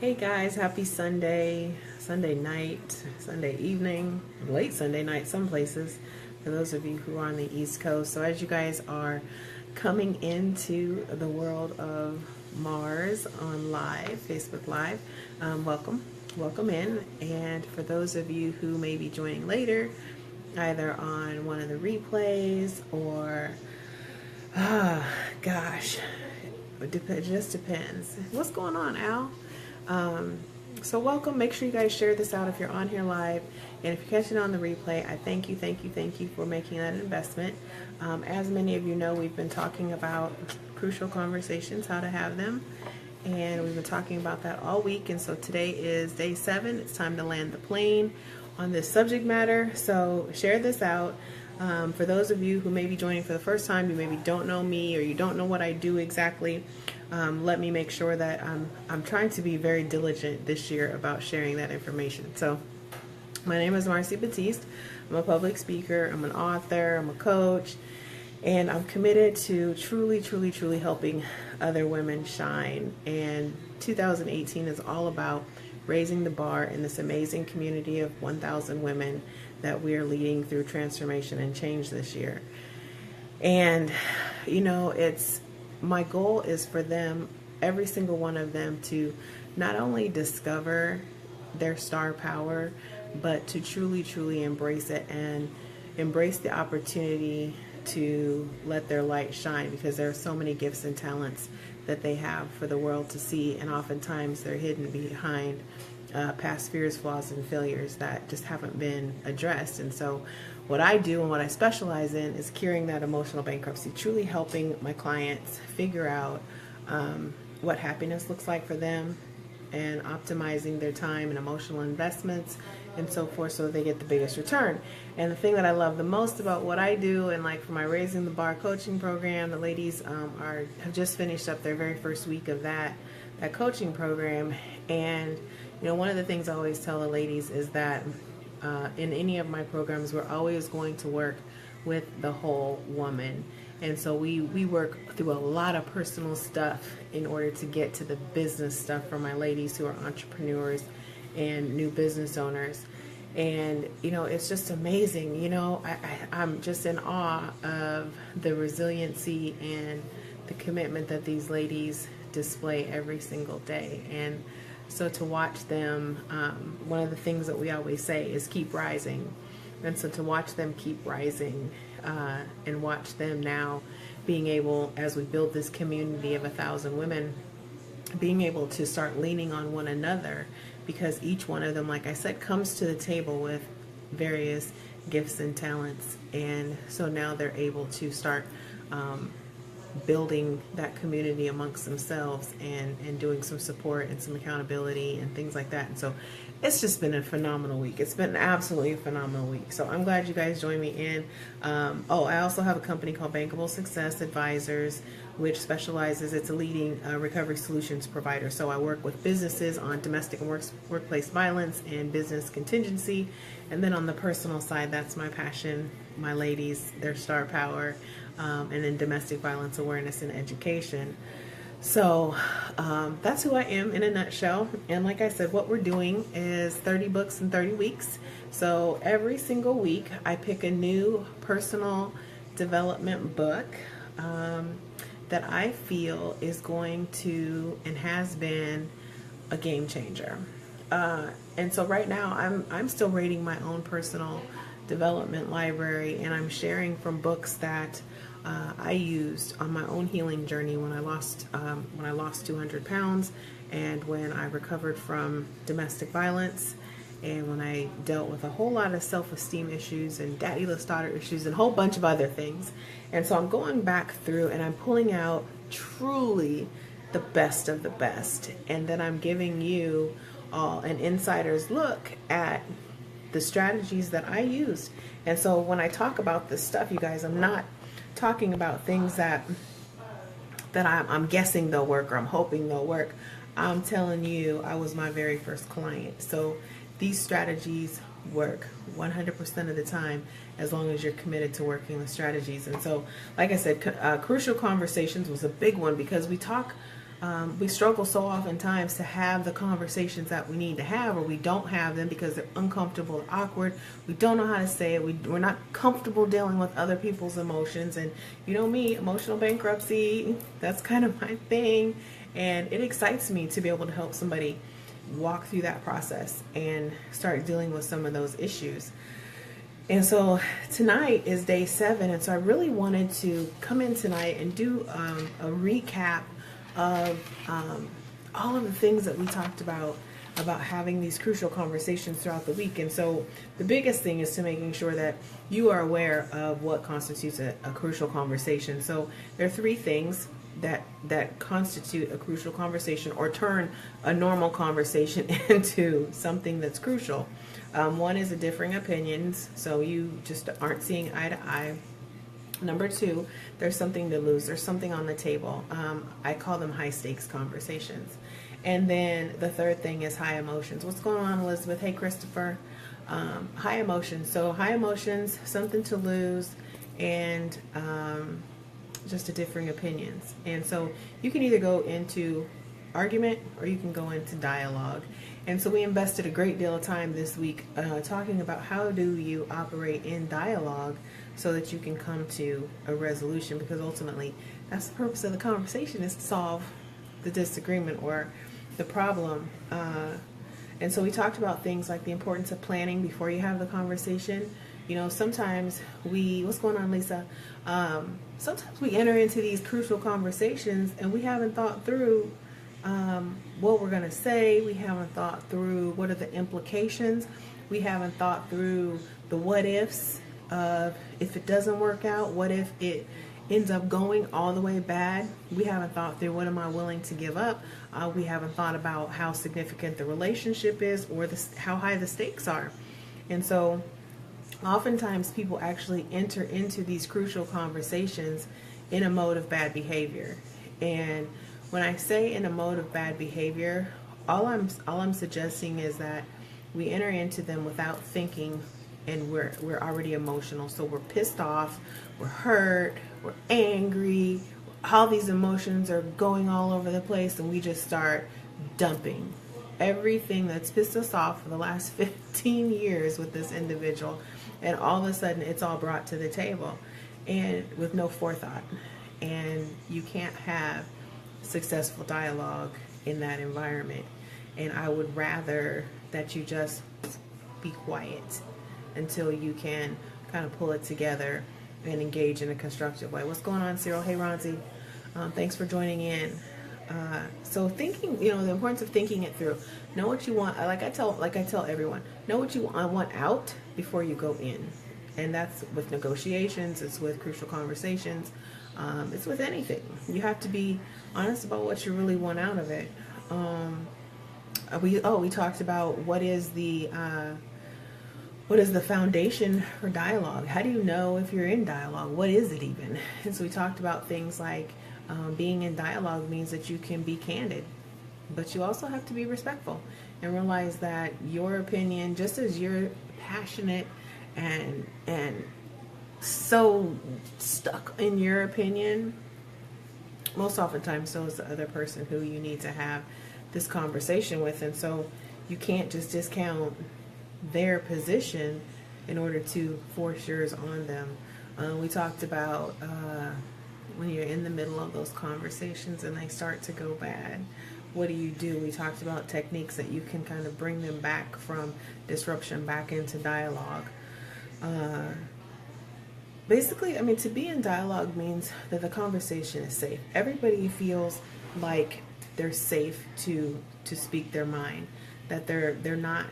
Hey guys, happy Sunday, Sunday night, Sunday evening, late Sunday night, some places, for those of you who are on the East Coast. So, as you guys are coming into the world of Mars on live, Facebook Live, welcome in. And for those of you who may be joining later, either on one of the replays or, gosh, it just depends. What's going on, Al? So welcome. Make sure you guys share this out if you're on here live, and if you're catching on the replay, I thank you for making that investment. As many of you know, we've been talking about crucial conversations, how to have them, and we've been talking about that all week. And so today is day 7. It's time to land the plane on this subject matter. So share this out. For those of you who may be joining for the first time, you maybe don't know me or you don't know what I do exactly. Let me make sure that I'm trying to be very diligent this year about sharing that information. So my name is Marcy Batiste. I'm a public speaker, I'm an author, I'm a coach, and I'm committed to truly helping other women shine. And 2018 is all about raising the bar in this amazing community of 1,000 women that we are leading through transformation and change this year. And, you know, my goal is for them, every single one of them, to not only discover their star power, but to truly embrace it and embrace the opportunity to let their light shine, because there are so many gifts and talents that they have for the world to see, and oftentimes they're hidden behind past fears, flaws, and failures that just haven't been addressed. And so what I do and what I specialize in is curing that emotional bankruptcy, truly helping my clients figure out what happiness looks like for them, and optimizing their time and emotional investments and so forth, so they get the biggest return. And the thing that I love the most about what I do, and like for my Raising the Bar coaching program, the ladies have just finished up their very first week of that coaching program. And you know, one of the things I always tell the ladies is that in any of my programs, we're always going to work with the whole woman. And so we work through a lot of personal stuff in order to get to the business stuff for my ladies who are entrepreneurs and new business owners. And, you know, it's just amazing. You know, I'm just in awe of the resiliency and the commitment that these ladies display every single day. And so to watch them, one of the things that we always say is keep rising. And so to watch them keep rising, and watch them now being able, as we build this community of 1,000 women, being able to start leaning on one another, because each one of them, like I said, comes to the table with various gifts and talents. And so now they're able to start building that community amongst themselves, and doing some support and some accountability and things like that. And so it's just been a phenomenal week. It's been absolutely a phenomenal week. So I'm glad you guys joined me in. I also have a company called Bankable Success Advisors, which specializes, it's a leading recovery solutions provider. So I work with businesses on domestic and workplace violence and business contingency. And then on the personal side, that's my passion, my ladies, their star power, and then domestic violence awareness and education. So that's who I am in a nutshell. And like I said, what we're doing is 30 books in 30 weeks. So every single week I pick a new personal development book that I feel is going to and has been a game changer. And so right now I'm still rating my own personal development library, and I'm sharing from books that I used on my own healing journey when I lost 200 pounds, and when I recovered from domestic violence, and when I dealt with a whole lot of self-esteem issues and daddyless daughter issues and a whole bunch of other things. And so I'm going back through and I'm pulling out truly the best of the best, and then I'm giving you all an insider's look at the strategies that I used. And so when I talk about this stuff, you guys, I'm not talking about things that I'm guessing they'll work or I'm hoping they'll work. I'm telling you, I was my very first client. So these strategies work 100% of the time, as long as you're committed to working the strategies. And so, like I said, crucial conversations was a big one, because we talk we struggle so oftentimes to have the conversations that we need to have, or we don't have them because they're uncomfortable or awkward. We don't know how to say it. We're not comfortable dealing with other people's emotions. And you know me, emotional bankruptcy, that's kind of my thing. And it excites me to be able to help somebody walk through that process and start dealing with some of those issues. And so tonight is day 7, and so I really wanted to come in tonight and do a recap of all of the things that we talked about having these crucial conversations throughout the week. And so the biggest thing is to making sure that you are aware of what constitutes a crucial conversation. So there are 3 things that constitute a crucial conversation or turn a normal conversation into something that's crucial. One is the differing opinions, so you just aren't seeing eye to eye. Number 2, there's something to lose. There's something on the table. I call them high stakes conversations. And then the 3rd thing is high emotions. What's going on, Elizabeth? Hey, Christopher. High emotions. So high emotions, something to lose, and just a differing opinions. And so you can either go into argument or you can go into dialogue. And so we invested a great deal of time this week talking about how do you operate in dialogue so that you can come to a resolution, because ultimately that's the purpose of the conversation, is to solve the disagreement or the problem. And so we talked about things like the importance of planning before you have the conversation. You know, sometimes what's going on, Lisa? Sometimes we enter into these crucial conversations and we haven't thought through what we're going to say. We haven't thought through what are the implications. We haven't thought through the what ifs of if it doesn't work out, what if it ends up going all the way bad. We haven't thought through what am I willing to give up. We haven't thought about how significant the relationship is or how high the stakes are. And so oftentimes people actually enter into these crucial conversations in a mode of bad behavior. And when I say in a mode of bad behavior, all I'm suggesting is that we enter into them without thinking, and we're already emotional. So we're pissed off, we're hurt, we're angry, all these emotions are going all over the place, and we just start dumping everything that's pissed us off for the last 15 years with this individual, and all of a sudden it's all brought to the table and with no forethought. And you can't have successful dialogue in that environment. And I would rather that you just be quiet until you can kind of pull it together and engage in a constructive way. What's going on, Cyril? Hey, Ronzi. Thanks for joining in. So thinking, the importance of thinking it through. Know what you want. Like I tell everyone, know what you want out before you go in. And that's with negotiations. It's with crucial conversations. It's with anything. You have to be honest about what you really want out of it. We talked about what is the foundation for dialogue? How do you know if you're in dialogue? What is it even? And so we talked about things like being in dialogue means that you can be candid, but you also have to be respectful and realize that your opinion, just as you're passionate and so stuck in your opinion, most oftentimes so is the other person who you need to have this conversation with. And so you can't just discount their position in order to force yours on them. We talked about when you're in the middle of those conversations and they start to go bad, what do you do? We talked about techniques that you can kind of bring them back from disruption back into dialogue. Basically, to be in dialogue means that the conversation is safe. Everybody feels like they're safe to speak their mind, that they're not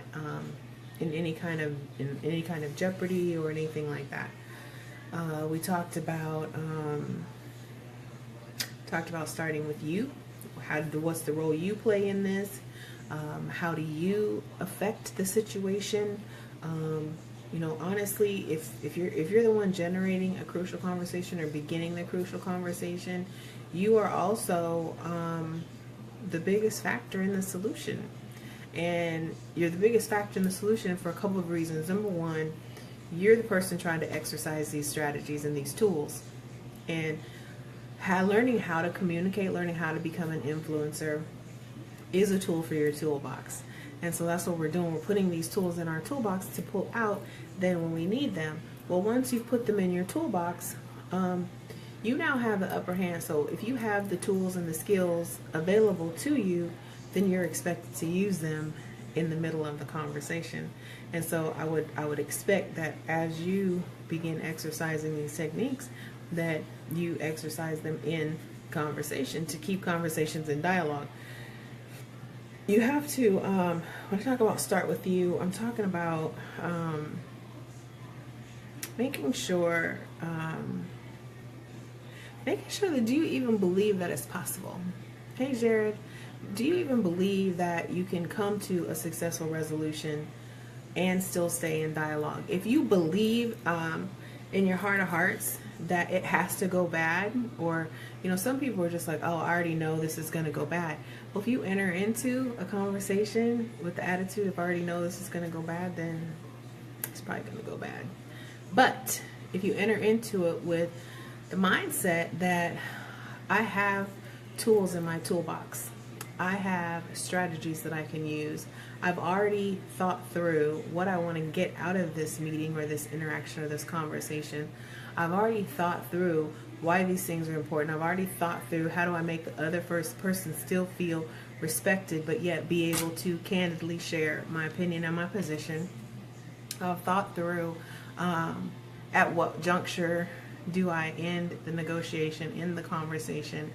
in any kind of jeopardy or anything like that. We talked about starting with you. What's the role you play in this? How do you affect the situation? Honestly, if you're the one generating a crucial conversation or beginning the crucial conversation, you are also the biggest factor in the solution. And you're the biggest factor in the solution for a couple of reasons. Number one, you're the person trying to exercise these strategies and these tools. And learning how to communicate, learning how to become an influencer is a tool for your toolbox. And so that's what we're doing. We're putting these tools in our toolbox to pull out then when we need them. Well, once you've put them in your toolbox, you now have the upper hand. So if you have the tools and the skills available to you, then you're expected to use them in the middle of the conversation. And so I would expect that as you begin exercising these techniques, that you exercise them in conversation to keep conversations in dialogue. You have to, when I talk about start with you, I'm talking about making sure that, do you even believe that it's possible? Hey Jared, do you even believe that you can come to a successful resolution and still stay in dialogue? If you believe in your heart of hearts that it has to go bad, or some people are just like, oh, I already know this is going to go bad. Well, if you enter into a conversation with the attitude of I already know this is going to go bad, then it's probably going to go bad. But if you enter into it with the mindset that I have tools in my toolbox, I have strategies that I can use, I've already thought through what I want to get out of this meeting or this interaction or this conversation. I've already thought through why these things are important. I've already thought through how do I make the other first person still feel respected, but yet be able to candidly share my opinion and my position. I've thought through at what juncture do I end the negotiation, in the conversation,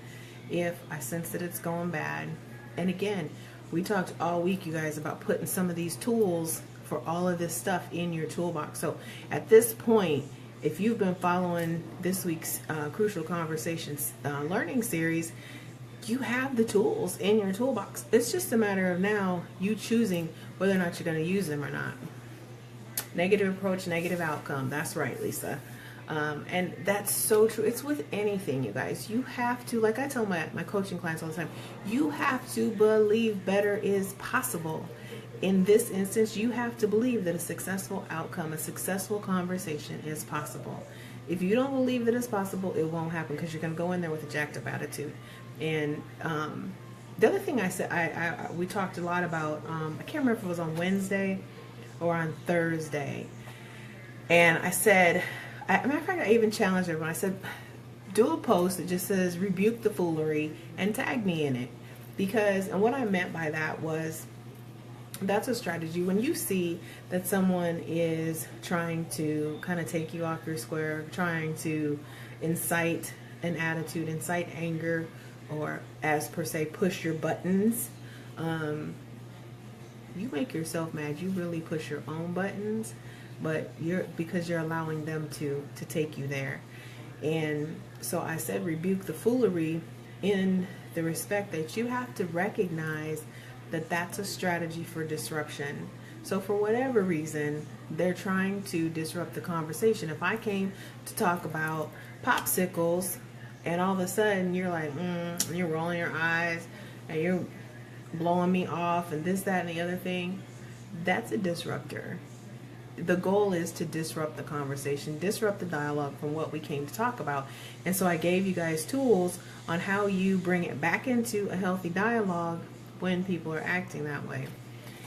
if I sense that it's going bad. And again, we talked all week, you guys, about putting some of these tools for all of this stuff in your toolbox. So at this point, if you've been following this week's Crucial Conversations learning series, you have the tools in your toolbox. It's just a matter of now you choosing whether or not you're going to use them or not. Negative approach, negative outcome. That's right, Lisa. And that's so true. It's with anything, you guys. You have to, like I tell my coaching clients all the time, you have to believe better is possible. In this instance, you have to believe that a successful outcome, a successful conversation is possible. If you don't believe that it's possible, it won't happen, because you're going to go in there with a jacked up attitude. And the other thing I said, we talked a lot about, I can't remember if it was on Wednesday or on Thursday. And I said, as a matter of fact, I even challenged everyone. I said, do a post that just says rebuke the foolery and tag me in it. Because, and what I meant by that was, that's a strategy. When you see that someone is trying to kind of take you off your square, trying to incite an attitude, incite anger, or as per se, push your buttons, you make yourself mad. You really push your own buttons, but because you're allowing them to take you there. And so I said rebuke the foolery in the respect that you have to recognize that that's a strategy for disruption. So for whatever reason, they're trying to disrupt the conversation. If I came to talk about popsicles and all of a sudden you're like, and you're rolling your eyes and you're blowing me off and this, that, and the other thing, that's a disruptor. The goal is to disrupt the conversation, disrupt the dialogue from what we came to talk about. And so I gave you guys tools on how you bring it back into a healthy dialogue when people are acting that way.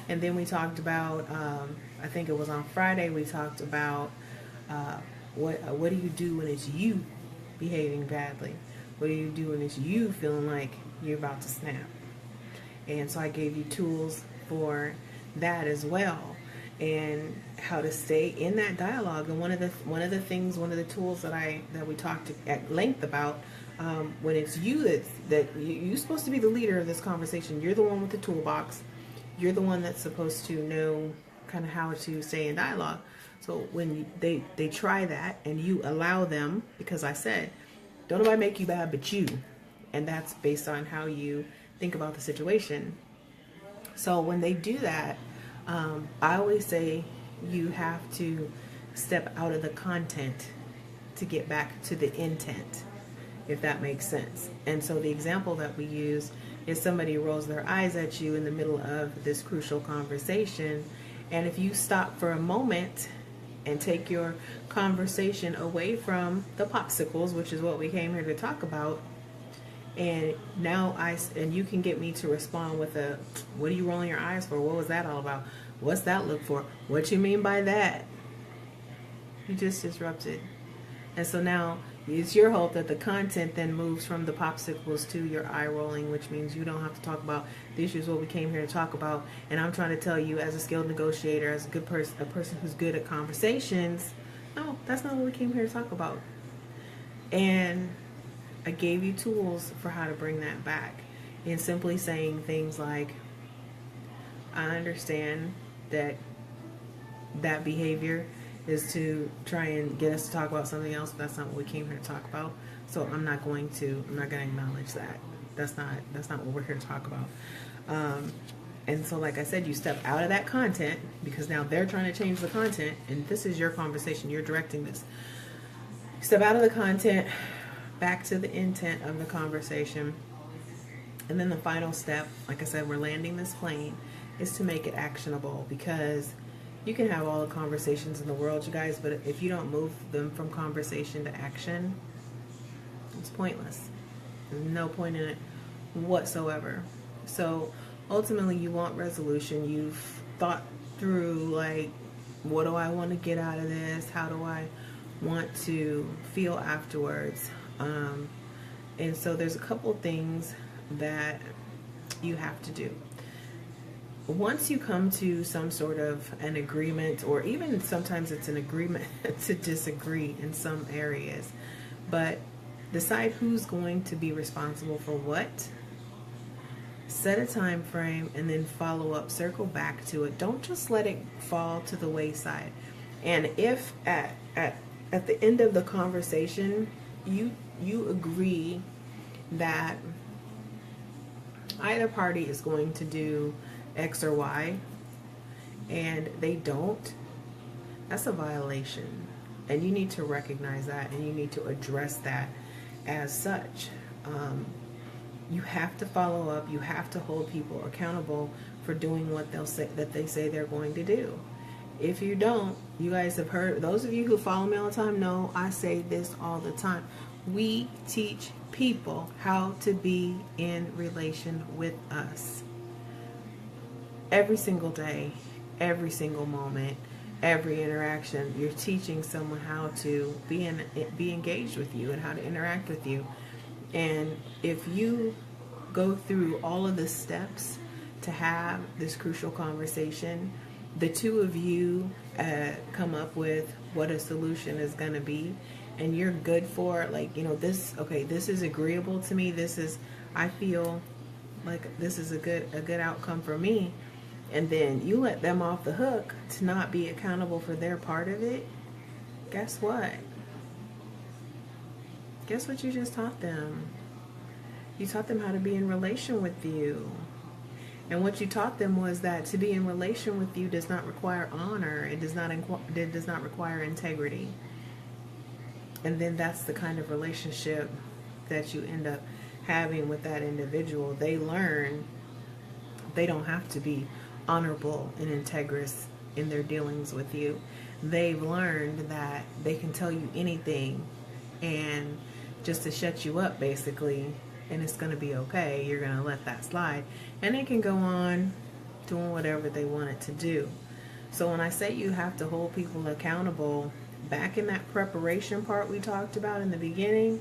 And then we talked about, I think it was on Friday, we talked about what do you do when it's you behaving badly? What do you do when it's you feeling like you're about to snap? And so I gave you tools for that as well, and how to stay in that dialogue. And one of the tools that we talked at length about, when it's you you're supposed to be the leader of this conversation. You're the one with the toolbox. You're the one that's supposed to know kind of how to stay in dialogue. So when they try that and you allow them, because I said, don't nobody make you bad but you. And that's based on how you think about the situation. So when they do that, I always say you have to step out of the content to get back to the intent, if that makes sense. And so the example that we use is somebody rolls their eyes at you in the middle of this crucial conversation, and if you stop for a moment and take your conversation away from the popsicles, which is what we came here to talk about. And now and you can get me to respond with a, what are you rolling your eyes for? What was that all about? What's that look for? What you mean by that? You just disrupted. And so now it's your hope that the content then moves from the popsicles to your eye rolling, which means you don't have to talk about the issues, what we came here to talk about. And I'm trying to tell you, as a skilled negotiator, as a good person, a person who's good at conversations, no, that's not what we came here to talk about. And I gave you tools for how to bring that back, in simply saying things like, I understand that that behavior is to try and get us to talk about something else. That's not what we came here to talk about. So I'm not going to acknowledge that. That's not what we're here to talk about. And so, like I said, you step out of that content, because now they're trying to change the content, and this is your conversation. You're directing this. Step out of the content, back to the intent of the conversation. And then the final step, like I said, we're landing this plane, is to make it actionable, because you can have all the conversations in the world, you guys, but if you don't move them from conversation to action, it's pointless. There's no point in it whatsoever. So ultimately, you want resolution. You've thought through, like, what do I want to get out of this? How do I want to feel afterwards? And so there's a couple things that you have to do. Once you come to some sort of an agreement, or even sometimes it's an agreement to disagree in some areas, but decide who's going to be responsible for what, set a time frame, and then follow up, circle back to it. Don't just let it fall to the wayside. And if at the end of the conversation you agree that either party is going to do X or Y, and they don't, that's a violation. And you need to recognize that, and you need to address that as such. You have to follow up. You have to hold people accountable for doing what they say they're going to do. If you don't, you guys have heard, those of you who follow me all the time know I say this all the time. We teach people how to be in relation with us. Every single day, every single moment, every interaction, you're teaching someone how to be engaged with you and how to interact with you. And if you go through all of the steps to have this crucial conversation, the two of you come up with what a solution is going to be, and you're good for, like, you know, this is agreeable to me, I feel like this is a good outcome for me. And then you let them off the hook to not be accountable for their part of it. Guess what? Guess what you just taught them? You taught them how to be in relation with you. And what you taught them was that to be in relation with you does not require honor. It does not require integrity. And then that's the kind of relationship that you end up having with that individual. They learn they don't have to be honorable and integrous in their dealings with you. They've learned that they can tell you anything and just to shut you up, basically, and it's going to be okay. You're going to let that slide, and they can go on doing whatever they want it to do. So when I say you have to hold people accountable, back in that preparation part we talked about in the beginning,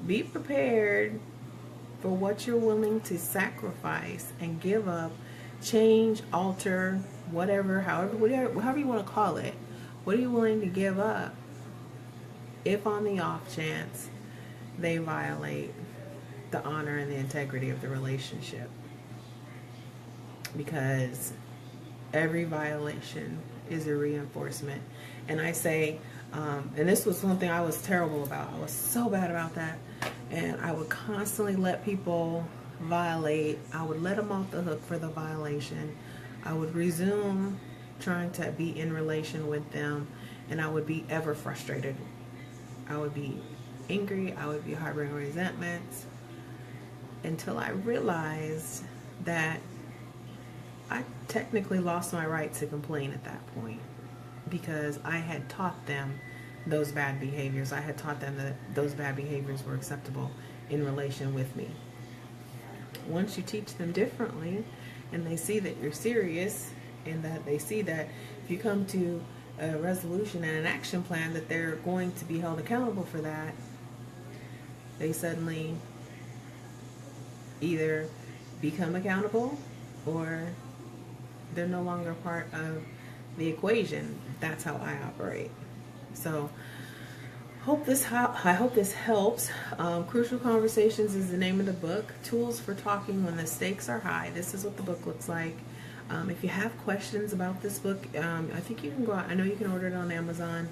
be prepared for what you're willing to sacrifice and give up, change, alter, whatever, however you want to call it. What are you willing to give up if on the off chance they violate the honor and the integrity of the relationship? Because every violation is a reinforcement. And I say, and this was one thing I was terrible about. I was so bad about that. And I would constantly let people violate. I would let them off the hook for the violation. I would resume trying to be in relation with them, and I would be ever frustrated. I would be angry. I would be harboring resentment until I realized that I technically lost my right to complain at that point. because I had taught them those bad behaviors. I had taught them that those bad behaviors were acceptable in relation with me. Once you teach them differently and they see that you're serious, and that they see that if you come to a resolution and an action plan that they're going to be held accountable for that, they suddenly either become accountable or they're no longer part of the equation. That's how I operate. So I hope this helps. Crucial Conversations is the name of the book. Tools for Talking When the Stakes Are High. This is what the book looks like. If you have questions about this book, I think you can go out. I know you can order it on Amazon.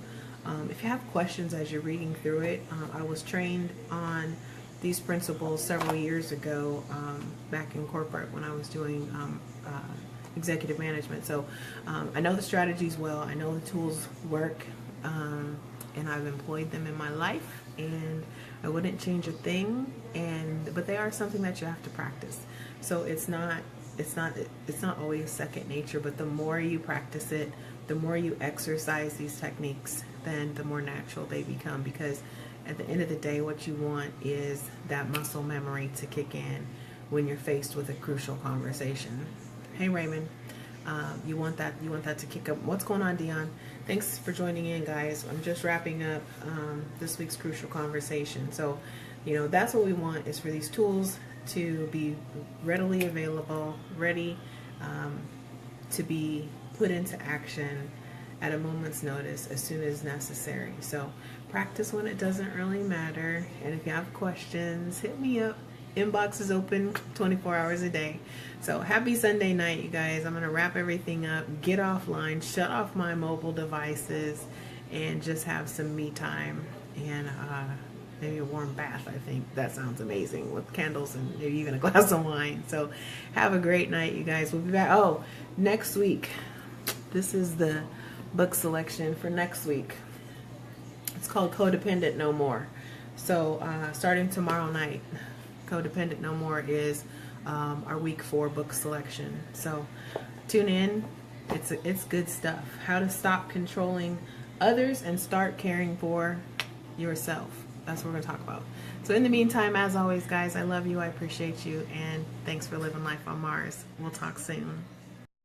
If you have questions as you're reading through it, I was trained on these principles several years ago, back in corporate when I was doing executive management. So I know the strategies well. I know the tools work, and I've employed them in my life, and I wouldn't change a thing. But they are something that you have to practice. So it's not always second nature, but the more you practice it, the more you exercise these techniques, then the more natural they become. Because at the end of the day, what you want is that muscle memory to kick in when you're faced with a crucial conversation. Hey Raymond, you want that to kick up. What's going on, Dion? Thanks for joining in, guys. I'm just wrapping up this week's Crucial Conversation. So, that's what we want, is for these tools to be readily available, ready to be put into action at a moment's notice as soon as necessary. So practice when it doesn't really matter. And if you have questions, hit me up. Inbox is open 24 hours a day. So happy Sunday night, you guys. I'm going to wrap everything up, get offline, shut off my mobile devices, and just have some me time. And maybe a warm bath. I think that sounds amazing, with candles and maybe even a glass of wine. So have a great night, you guys. We'll be back. Oh, next week. This is the book selection for next week. It's called Codependent No More. So starting tomorrow night, Codependent No More is our week 4 book selection. So tune in. It's good stuff. How to stop controlling others and start caring for yourself. That's what we're going to talk about. So in the meantime, as always, guys, I love you. I appreciate you. And thanks for living life on Mars. We'll talk soon.